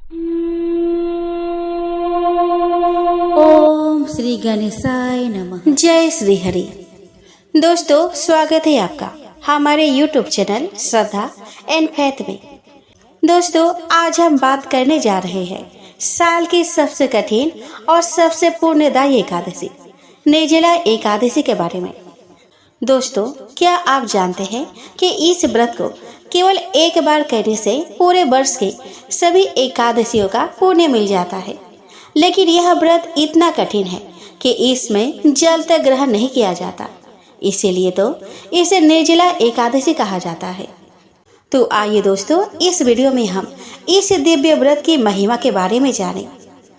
ओम श्री गणेशाय नमः। जय श्री हरि। दोस्तों, स्वागत है आपका हमारे YouTube channel Shraddha and faith में। दोस्तों, आज हम बात करने जा रहे हैं साल की सबसे कठिन और सबसे पुण्यदायी एकादशी निर्जला एकादशी के बारे में। दोस्तों, क्या आप जानते हैं कि इस व्रत को केवल एक बार करने से पूरे वर्ष के सभी एकादशियों का पुण्य मिल जाता है। लेकिन यह व्रत इतना कठिन है कि इसमें जल तक ग्रहण नहीं किया जाता, इसीलिए तो इसे निर्जला एकादशी कहा जाता है। तो आइए दोस्तों, इस वीडियो में हम इस दिव्य व्रत की महिमा के बारे में जानें।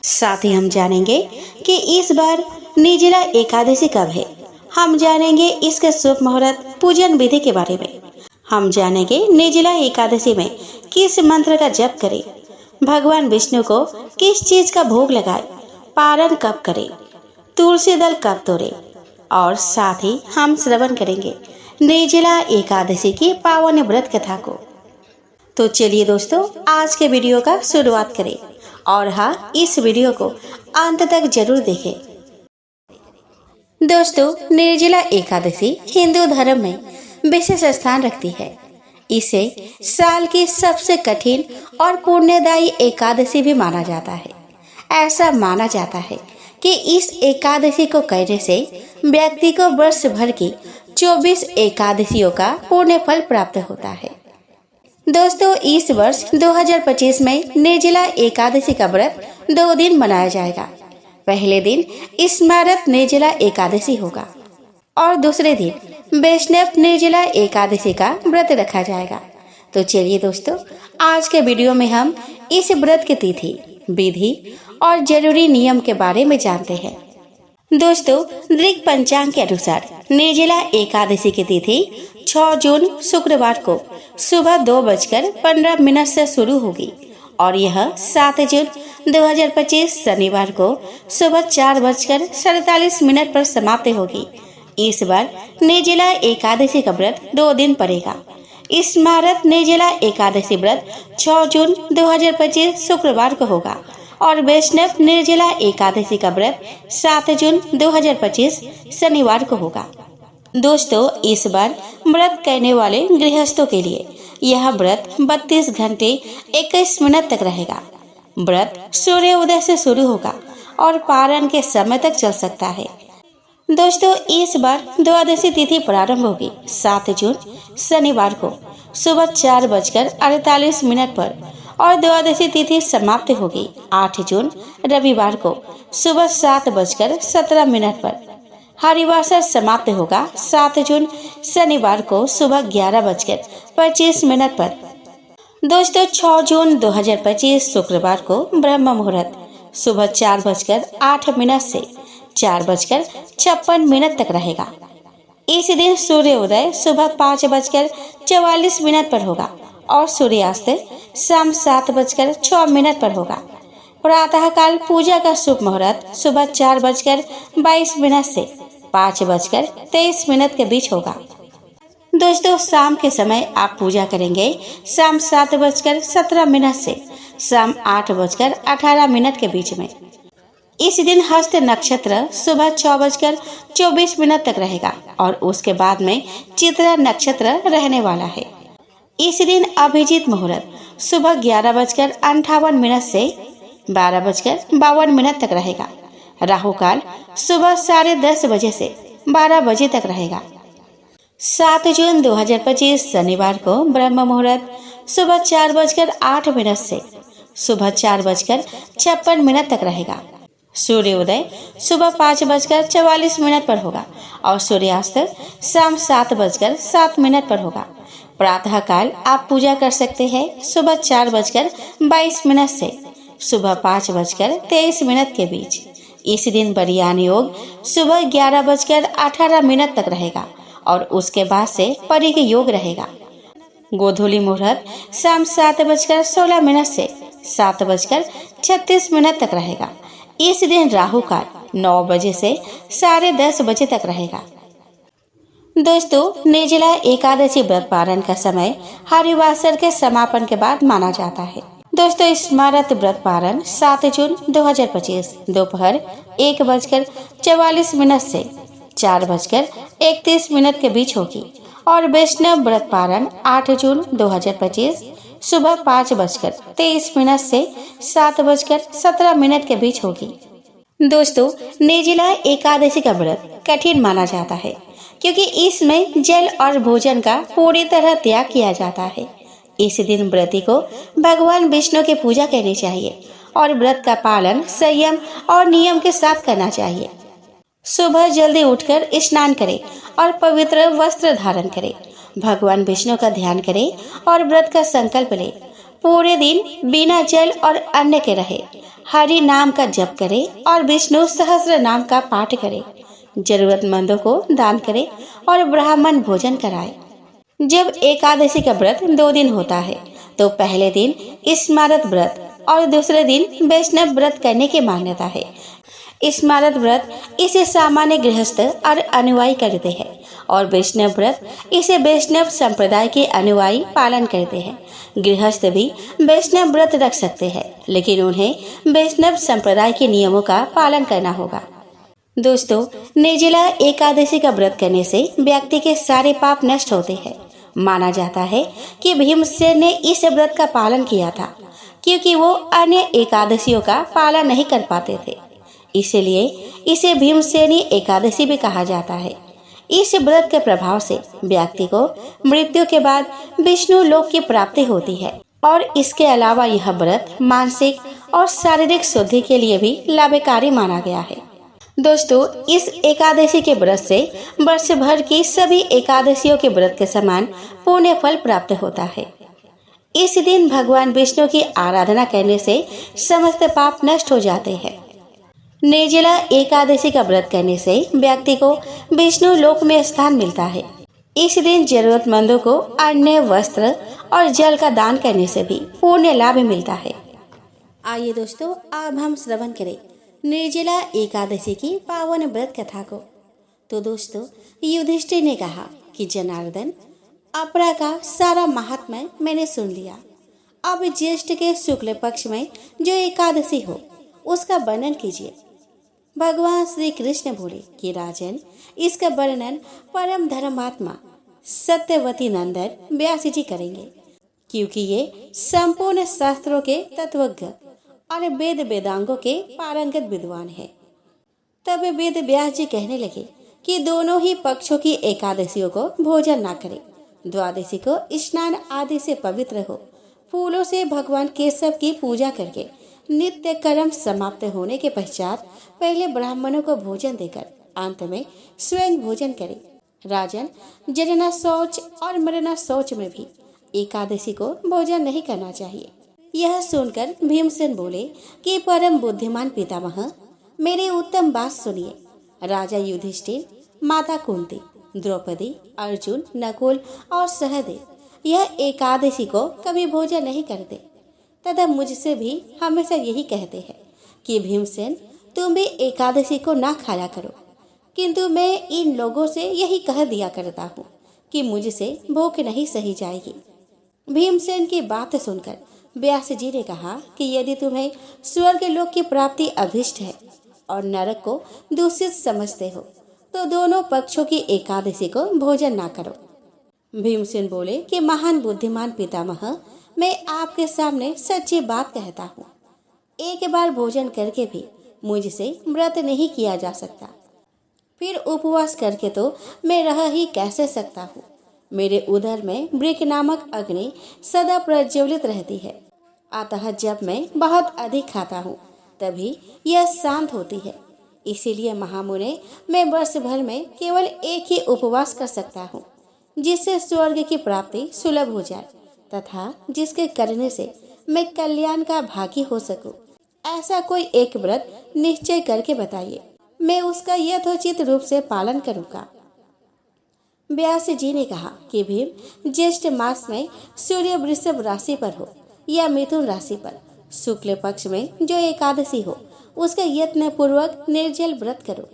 साथ ही हम जानेंगे कि इस बार निर्जला एकादशी कब है। हम जानेंगे इसके शुभ मुहूर्त, पूजन विधि के बारे में। हम जानेंगे निर्जला एकादशी में किस मंत्र का जप करें, भगवान विष्णु को किस चीज का भोग लगाए, पारण कब करें, तुलसी दल कब तोड़े, और साथ ही हम श्रवण करेंगे निर्जला एकादशी की पावन व्रत कथा को। तो चलिए दोस्तों, आज के वीडियो का शुरुआत करें और हाँ, इस वीडियो को अंत तक जरूर देखें। दोस्तों, निर्जला एकादशी हिंदू धर्म में विशेष स्थान रखती है। इसे साल की सबसे कठिन और पुण्यदायी एकादशी भी माना जाता है। ऐसा माना जाता है कि इस एकादशी को करने से व्यक्ति को वर्ष भर की 24 एकादशियों का पुण्य फल प्राप्त होता है। दोस्तों, इस वर्ष 2025 में निर्जला एकादशी का व्रत 2 दिन मनाया जाएगा। पहले दिन स्मारक निर्जला एकादशी होगा और दूसरे दिन वैष्णव निर्जला एकादशी का व्रत रखा जाएगा। तो चलिए दोस्तों, आज के वीडियो में हम इस व्रत की तिथि, विधि और जरूरी नियम के बारे में जानते हैं। दोस्तों, दृक पंचांग के अनुसार निर्जला एकादशी की तिथि 6 जून शुक्रवार को सुबह 2:15 से शुरू होगी और यह 7 जून 2025 शनिवार को सुबह 4:47 पर समाप्त होगी। इस बार निर्जला एकादशी का व्रत 2 दिन पड़ेगा। स्मारक निर्जला एकादशी व्रत 6 जून 2025 शुक्रवार को होगा और वैष्णव निर्जला एकादशी का व्रत 7 जून 2025 शनिवार को होगा। दोस्तों, इस बार व्रत करने वाले गृहस्थों के लिए यह व्रत 32 घंटे 21 मिनट तक रहेगा। व्रत सूर्योदय से शुरू होगा और पारण के समय तक चल सकता है। दोस्तों, इस बार द्वादशी तिथि प्रारंभ होगी 7 जून शनिवार को सुबह 4:48 पर और द्वादशी तिथि समाप्त होगी 8 जून रविवार को सुबह 7:17 पर। हरिवासर समाप्त होगा 7 जून शनिवार को सुबह 11:25 पर। दोस्तों, 6 जून 2025 शुक्रवार को ब्रह्म मुहूर्त सुबह 4:08 से 4:56 तक रहेगा। इस दिन सूर्योदय सुबह 5:44 पर होगा और सूर्यास्त शाम 7:06 पर होगा। प्रातः काल पूजा का शुभ मुहूर्त सुबह 4:22 से 5:23 के बीच होगा। दोस्तों, शाम के समय आप पूजा करेंगे शाम 7:17 से शाम 8:18 के बीच में। इस दिन हस्त नक्षत्र सुबह 6:24 तक रहेगा और उसके बाद में चित्रा नक्षत्र रहने वाला है। इस दिन अभिजीत मुहूर्त सुबह 11:58 से 12:52 तक रहेगा। राहु काल सुबह 10:30 बजे से 12 बजे तक रहेगा। 7 जून 2025 शनिवार को ब्रह्म मुहूर्त सुबह 4:08 से सुबह 4:56 तक रहेगा। सूर्योदय सुबह 5:44 पर होगा और सूर्यास्त शाम 7:07 पर होगा। प्रातः काल आप पूजा कर सकते हैं सुबह 4:22 से सुबह 5:23 के बीच। इस दिन बरियान योग सुबह 11:18 तक रहेगा और उसके बाद से परिग योग रहेगा। गोधूली मुहूर्त शाम 7:16 से 7:36 तक रहेगा। इस दिन राहु काल 9 बजे से 10:30 बजे तक रहेगा। दोस्तों, निर्जला एकादशी व्रत पारण का समय हरिवासर के समापन के बाद माना जाता है। दोस्तों, स्मारक व्रत पारण 7 जून 2025 दोपहर 1:44 से 4:31 के बीच होगी और वैष्णव व्रत पारण 8 जून 2025 सुबह 5:23 से 7:17 के बीच होगी। दोस्तों, निर्जला एकादशी का व्रत कठिन माना जाता है क्योंकि इसमें जल और भोजन का पूरी तरह त्याग किया जाता है। इस दिन व्रती को भगवान विष्णु की पूजा करनी चाहिए और व्रत का पालन संयम और नियम के साथ करना चाहिए। सुबह जल्दी उठकर स्नान करें और पवित्र वस्त्र धारण करें। भगवान विष्णु का ध्यान करें और व्रत का संकल्प लें। पूरे दिन बिना जल और अन्न के रहे। हरि नाम का जप करें और विष्णु सहस्त्र नाम का पाठ करें। जरूरतमंदों को दान करें और ब्राह्मण भोजन कराएं। जब एकादशी का व्रत 2 दिन होता है तो पहले दिन स्मारक व्रत और दूसरे दिन वैष्णव व्रत करने की मान्यता है। स्मारक व्रत इसे सामान्य गृहस्थ और अनुयायी करते हैं और वैष्णव व्रत इसे वैष्णव संप्रदाय के अनुयायी पालन करते हैं। गृहस्थ भी वैष्णव व्रत रख सकते हैं, लेकिन उन्हें वैष्णव संप्रदाय के नियमों का पालन करना होगा। दोस्तों, निर्जला एकादशी का व्रत करने से व्यक्ति के सारे पाप नष्ट होते हैं। माना जाता है कि भीमसेन ने इस व्रत का पालन किया था क्योंकि वो अन्य एकादशियों का पालन नहीं कर पाते थे। इसलिए इसे भीमसेनी एकादशी भी कहा जाता है। इस व्रत के प्रभाव से व्यक्ति को मृत्यु के बाद विष्णु लोक की प्राप्ति होती है और इसके अलावा यह व्रत मानसिक और शारीरिक शुद्धि के लिए भी लाभकारी माना गया है। दोस्तों, इस एकादशी के व्रत से वर्ष भर की सभी एकादशियों के व्रत के समान पुण्य फल प्राप्त होता है। इस दिन भगवान विष्णु की आराधना करने से समस्त पाप नष्ट हो जाते हैं। निर्जला एकादशी का व्रत करने से व्यक्ति को विष्णु लोक में स्थान मिलता है। इस दिन जरूरतमंदों को अन्न, वस्त्र और जल का दान करने से भी पुण्य लाभ मिलता है। आइए दोस्तों, अब हम श्रवण करें निर्जला एकादशी की पावन व्रत कथा को। तो दोस्तों, युधिष्ठिर ने कहा कि जनार्दन, अपरा का सारा महात्म्य मैंने सुन लिया। अब ज्येष्ठ के शुक्ल पक्ष में जो एकादशी हो उसका वर्णन कीजिए। भगवान श्री कृष्ण बोले कि राजन, इसका वर्णन परम धर्मात्मा सत्यवती नंदन व्यास जी करेंगे, क्योंकि ये संपूर्ण शास्त्रों के तत्वज्ञ और वेद वेदांगों के पारंगत विद्वान है। तब वेद व्यास जी कहने लगे कि दोनों ही पक्षों की एकादशियों को भोजन ना करें। द्वादशी को स्नान आदि से पवित्र हो, फूलों से भगवान केशव की पूजा करके नित्य कर्म समाप्त होने के पश्चात पहले ब्राह्मणों को भोजन देकर अंत में स्वयं भोजन करें। राजन, जनना शौच और मरना शौच में भी एकादशी को भोजन नहीं करना चाहिए। यह सुनकर भीमसेन बोले कि परम बुद्धिमान पितामह, मेरी उत्तम बात सुनिए। राजा युधिष्ठिर, माता कुंती, द्रौपदी, अर्जुन, नकुल और सहदेव यह एकादशी को कभी भोजन नहीं करते तथा मुझसे भी हमेशा यही कहते हैं कि भीमसेन, तुम भी एकादशी को ना खाया करो। किंतु मैं इन लोगों से यही कह दिया करता हूँ कि मुझसे भूख नहीं सही जाएगी। भीमसेन की बात सुनकर व्यास जी ने कहा कि यदि तुम्हें स्वर्ग लोक की प्राप्ति अभिष्ट है और नरक को दूषित समझते हो तो दोनों पक्षों की एकादशी को भोजन ना करो। भीमसेन बोले कि महान बुद्धिमान पितामह, मैं आपके सामने सच्ची बात कहता हूँ। एक बार भोजन करके भी मुझसे व्रत नहीं किया जा सकता, फिर उपवास करके तो मैं रह ही कैसे सकता हूँ। मेरे उदर में वृक नामक अग्नि सदा प्रज्वलित रहती है, अतः जब मैं बहुत अधिक खाता हूँ तभी यह शांत होती है। इसीलिए महामुने, मैं वर्ष भर में केवल एक ही उपवास कर सकता हूँ जिससे स्वर्ग की प्राप्ति सुलभ हो जाए तथा जिसके करने से मैं कल्याण का भागी हो सकूं। ऐसा कोई एक व्रत निश्चय करके बताइए, मैं उसका यथोचित रूप से पालन करूँगा। व्यास जी ने कहा कि भीम, ज्येष्ठ मास में सूर्य वृषभ राशि पर हो या मिथुन राशि पर शुक्ल पक्ष में जो एकादशी हो उसका यत्न पूर्वक निर्जल व्रत करो।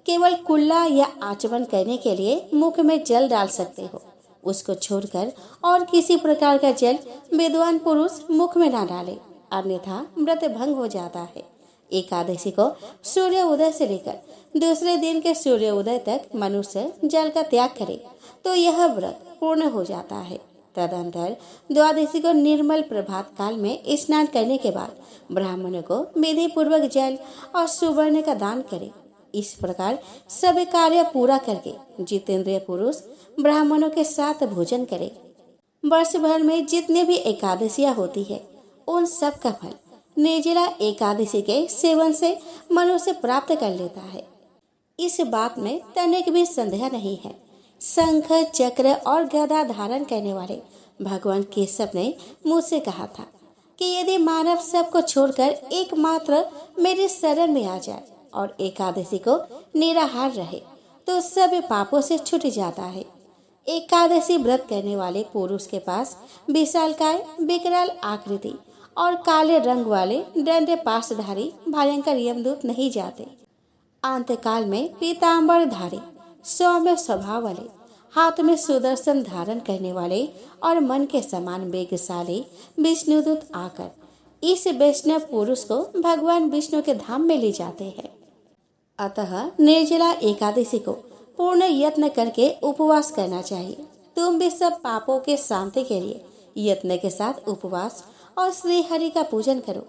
केवल कुल्ला या आचमन करने के लिए मुख में जल डाल सकते हो, उसको छोड़कर और किसी प्रकार का जल विद्वान पुरुष मुख में ना डाले, अन्यथा व्रत भंग हो जाता है। एकादशी को सूर्य उदय से लेकर दूसरे दिन के सूर्य उदय तक मनुष्य जल का त्याग करे तो यह व्रत पूर्ण हो जाता है। तदंतर द्वादशी को निर्मल प्रभात काल में स्नान करने के बाद ब्राह्मणों को विधि पूर्वक जल और सुवर्ण का दान करे। इस प्रकार सभी कार्य पूरा करके जितेंद्रिय पुरुष ब्राह्मणों के साथ भोजन करे। वर्ष भर में जितने भी एकादशियां होती है उन सब का फल निर्जला एकादशी के सेवन से मनुष्य प्राप्त कर लेता है। इस बात में तनिक भी संदेह नहीं है। शंख चक्र और गदा धारण करने वाले भगवान केशव ने मुझसे कहा था कि यदि मानव सबको छोड़कर एकमात्र मेरे शरण में आ जाए और एकादशी को निराहार रहे तो सब पापों से छूट जाता है। एकादशी व्रत करने वाले पुरुष के पास विशालकाय विकराल आकृति और काले रंग वाले दंड पाशधारी भयंकर यमदूत नहीं जाते। अंतकाल में पीताम्बरधारी सौम्य स्वभाव वाले, हाथ में सुदर्शन धारण करने वाले और मन के समान वेगशाली विष्णुदूत आकर इस वैष्णव पुरुष को भगवान विष्णु के धाम में ले जाते हैं। अतः निर्जला एकादशी को पूर्ण यत्न करके उपवास करना चाहिए। तुम भी सब पापों के शांति के लिए यत्न के साथ उपवास और श्री हरि का पूजन करो।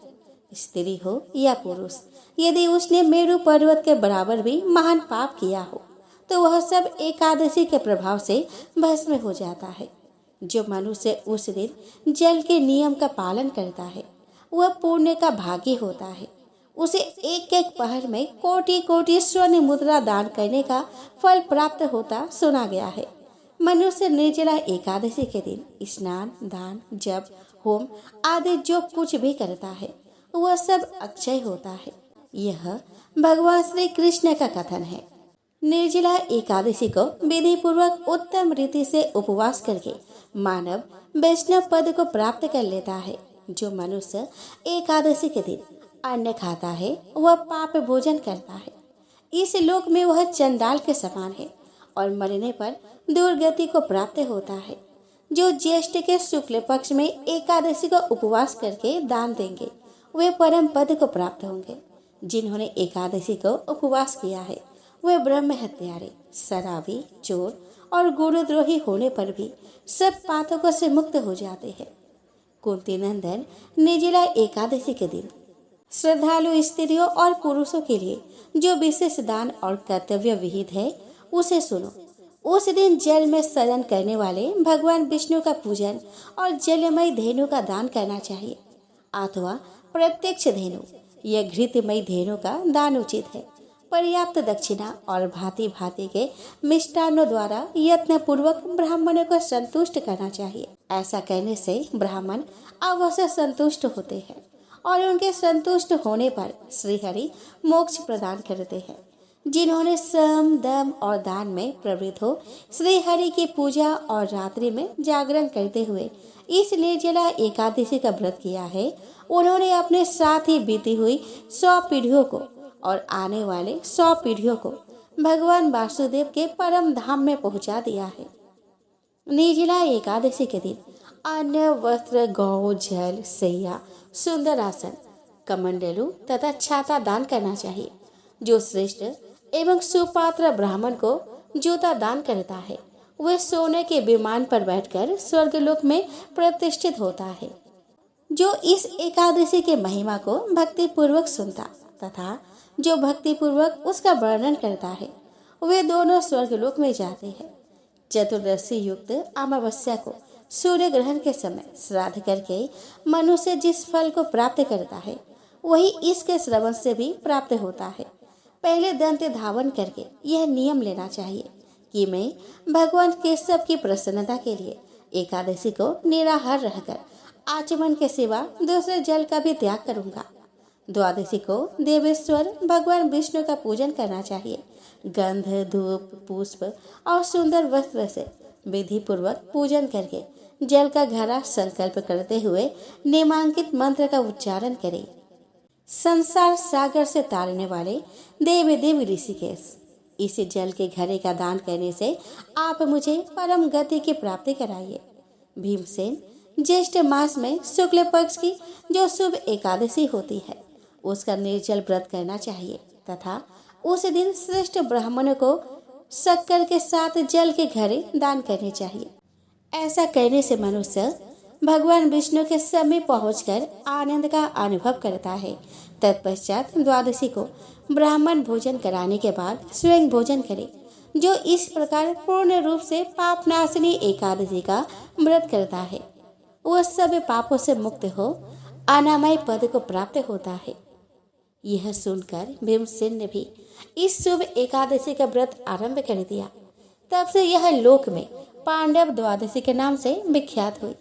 स्त्री हो या पुरुष, यदि उसने मेरु पर्वत के बराबर भी महान पाप किया हो तो वह सब एकादशी के प्रभाव से भस्म हो जाता है। जो मनुष्य उस दिन जल के नियम का पालन करता है वह पुण्य का भागी होता है। उसे एक एक पहर में कोटि कोटि स्वर्ण मुद्रा दान करने का फल प्राप्त होता सुना गया है। मनुष्य निर्जला एकादशी के दिन स्नान, दान, जप, होम आदि जो कुछ भी करता है वह सब अक्षय होता है। यह भगवान श्री कृष्ण का कथन है। निर्जला एकादशी को विधि पूर्वक उत्तम रीति से उपवास करके मानव वैष्णव पद को प्राप्त कर लेता है। जो मनुष्य एकादशी के दिन अन्न खाता है वह पाप भोजन करता है। इस लोक में वह चंडाल के समान है और मरने पर दुर्गति को प्राप्त होता है। जो ज्येष्ठ के शुक्ल पक्ष में एकादशी को उपवास करके दान देंगे वे परम पद को प्राप्त होंगे। जिन्होंने एकादशी को उपवास किया है वे ब्रह्म हत्यारे, शराबी, चोर और गुरुद्रोही होने पर भी सब पातकों से मुक्त हो जाते हैं। कुंती नंदन निर्जला एकादशी के दिन श्रद्धालु स्त्रियों और पुरुषों के लिए जो विशेष दान और कर्तव्य विहित है उसे सुनो। उस दिन जल में शयन करने वाले भगवान विष्णु का पूजन और जलमय धेनु का दान करना चाहिए अथवा प्रत्यक्ष धेनु या घृतमय धेनु का दान उचित है। पर्याप्त दक्षिणा और भांति भांति के मिष्टान्नों द्वारा यत्न पूर्वक ब्राह्मणों को संतुष्ट करना चाहिए। ऐसा करने से ब्राह्मण अवश्य संतुष्ट होते हैं और उनके संतुष्ट होने पर श्रीहरि मोक्ष प्रदान करते हैं। जिन्होंने सम, दम और दान में प्रवृत्त हो श्रीहरि की पूजा और रात्रि में जागरण करते हुए इस निर्जला एकादशी का व्रत किया है, उन्होंने अपने साथ ही बीती हुई 100 पीढ़ियों को और आने वाले 100 पीढ़ियों को भगवान वासुदेव के परम धाम में पहुंचा दिया है। निर्जला एकादशी के दिन अन्न, वस्त्र, गौ, जल, सैया, सुंदर आसन, कमंडलू तथा छाता दान करना चाहिए। जो श्रेष्ठ एवं सुपात्र ब्राह्मण को जूता दान करता है वह सोने के विमान पर बैठकर स्वर्गलोक में प्रतिष्ठित होता है। जो इस एकादशी के महिमा को भक्ति पूर्वक सुनता तथा जो भक्ति पूर्वक उसका वर्णन करता है वे दोनों स्वर्गलोक में जाते हैं। चतुर्दशी युक्त अमावस्या को सूर्य ग्रहण के समय श्राद्ध करके मनुष्य जिस फल को प्राप्त करता है वही इसके श्रवण से भी प्राप्त होता है। पहले दंत धावन करके यह नियम लेना चाहिए कि मैं भगवान केशव की प्रसन्नता के लिए एकादशी को निराहार रहकर आचमन के सिवा दूसरे जल का भी त्याग करूंगा। द्वादशी को देवेश्वर भगवान विष्णु का पूजन करना चाहिए। गंध, धूप, पुष्प और सुंदर वस्त्र से विधि पूर्वक पूजन करके जल का घड़ा संकल्प करते हुए निमांकित मंत्र का उच्चारण करें। संसार सागर से तारने वाले देव ऋषिकेश, इस जल के घड़े का दान करने से आप मुझे परम गति की प्राप्ति कराइए। भीमसेन, ज्येष्ठ मास में शुक्ल पक्ष की जो शुभ एकादशी होती है उसका निर्जल व्रत करना चाहिए तथा उस दिन श्रेष्ठ ब्राह्मण को शक्कर के साथ जल के घड़े दान करने चाहिए। ऐसा करने से मनुष्य भगवान विष्णु के समीप पहुंचकर आनंद का अनुभव करता है। तत्पश्चात द्वादशी को ब्राह्मण भोजन कराने के बाद स्वयं भोजन करे। जो इस प्रकार पूर्ण रूप से पापनाशिनी एकादशी का व्रत करता है वह सब पापों से मुक्त हो अनामय पद को प्राप्त होता है। यह सुनकर भीमसेन ने भी इस शुभ एकादशी का व्रत आरंभ कर दिया। तब से यह लोक में पांडव द्वादशी के नाम से विख्यात हुई।